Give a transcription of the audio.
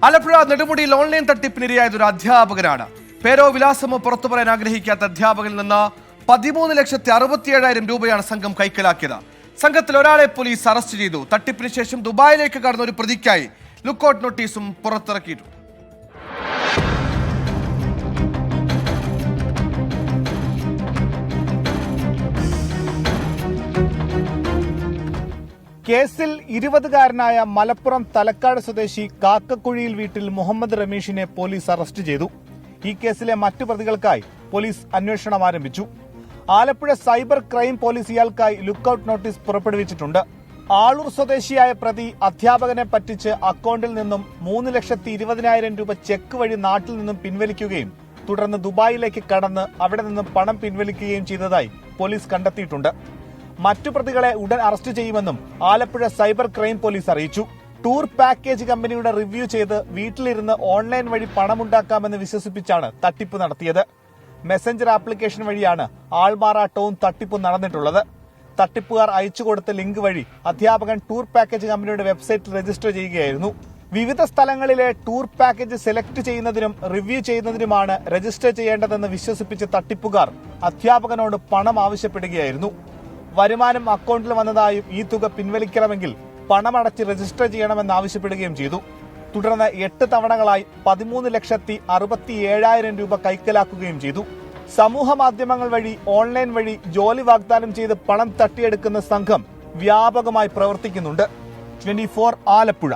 Alappuzha നെടുമുടിയിൽ online തട്ടിപ്പിനിരയായത് ഒരു അധ്യാപകനാണ്. പേരോ വിലാസമോ പുറത്തു പറയാൻ ആഗ്രഹിക്കാത്ത അധ്യാപകനിൽ നിന്ന് 13,67,000 രൂപയാണ് സംഘം കൈക്കലാക്കിയത്. സംഘത്തിൽ ഒരാളെ പോലീസ് അറസ്റ്റ് ചെയ്തു. തട്ടിപ്പിന് ശേഷം ദുബായിലേക്ക് കടന്ന ഒരു പ്രതിക്കായി ലുക്കൌട്ട് നോട്ടീസും പുറത്തിറക്കിയിട്ടുണ്ട്. കേസിൽ 20-കാരനായ മലപ്പുറം തലക്കാട് സ്വദേശി കാക്കക്കുഴിയിൽ വീട്ടിൽ മുഹമ്മദ് റമീഷിനെ പോലീസ് അറസ്റ്റ് ചെയ്തു. ഈ കേസിലെ മറ്റു പ്രതികൾക്കായി പോലീസ് അന്വേഷണം ആരംഭിച്ചു. ആലപ്പുഴ സൈബർ ക്രൈം പോലീസ് ഇയാൾക്കായി ലുക്കൌട്ട് നോട്ടീസ് പുറപ്പെടുവിച്ചിട്ടുണ്ട്. ആളൂർ സ്വദേശിയായ പ്രതി അധ്യാപകനെ പറ്റിച്ച് അക്കൌണ്ടിൽ നിന്നും 3,20,000 രൂപ ചെക്ക് വഴി നാട്ടിൽ നിന്നും പിൻവലിക്കുകയും തുടർന്ന് ദുബായിലേക്ക് കടന്ന് അവിടെ നിന്നും പണം പിൻവലിക്കുകയും ചെയ്തതായി പോലീസ് കണ്ടെത്തിയിട്ടുണ്ട്. മറ്റു പ്രതികളെ ഉടൻ അറസ്റ്റ് ചെയ്യുമെന്നും ആലപ്പുഴ സൈബർ ക്രൈം പോലീസ് അറിയിച്ചു. ടൂർ പാക്കേജ് കമ്പനിയുടെ റിവ്യൂ ചെയ്ത് വീട്ടിലിരുന്ന് ഓൺലൈൻ വഴി പണമുണ്ടാക്കാമെന്ന് വിശ്വസിപ്പിച്ചാണ് തട്ടിപ്പ് നടത്തിയത്. മെസഞ്ചർ ആപ്ലിക്കേഷൻ വഴിയാണ് ആൾമാറ ടൗൺ തട്ടിപ്പ് നടന്നിട്ടുള്ളത്. തട്ടിപ്പുകാർ അയച്ചുകൊടുത്ത ലിങ്ക് വഴി അധ്യാപകൻ ടൂർ പാക്കേജ് കമ്പനിയുടെ വെബ്സൈറ്റിൽ രജിസ്റ്റർ ചെയ്യുകയായിരുന്നു. വിവിധ സ്ഥലങ്ങളിലെ ടൂർ പാക്കേജ് സെലക്ട് ചെയ്യുന്നതിനും റിവ്യൂ ചെയ്യുന്നതിനുമാണ് രജിസ്റ്റർ ചെയ്യേണ്ടതെന്ന് വിശ്വസിപ്പിച്ച തട്ടിപ്പുകാർ അധ്യാപകനോട് പണം ആവശ്യപ്പെടുകയായിരുന്നു. വരുമാനം അക്കൌണ്ടിൽ വന്നതായും ഈ തുക പിൻവലിക്കണമെങ്കിൽ പണമടച്ച് രജിസ്റ്റർ ചെയ്യണമെന്നാവശ്യപ്പെടുകയും ചെയ്തു. തുടർന്ന് 8 തവണകളായി 13,67,000 രൂപ കൈക്കലാക്കുകയും ചെയ്തു. സമൂഹ മാധ്യമങ്ങൾ വഴി ഓൺലൈൻ വഴി ജോലി വാഗ്ദാനം ചെയ്ത് പണം തട്ടിയെടുക്കുന്ന സംഘം വ്യാപകമായി പ്രവർത്തിക്കുന്നുണ്ട്. 24 ആലപ്പുഴ.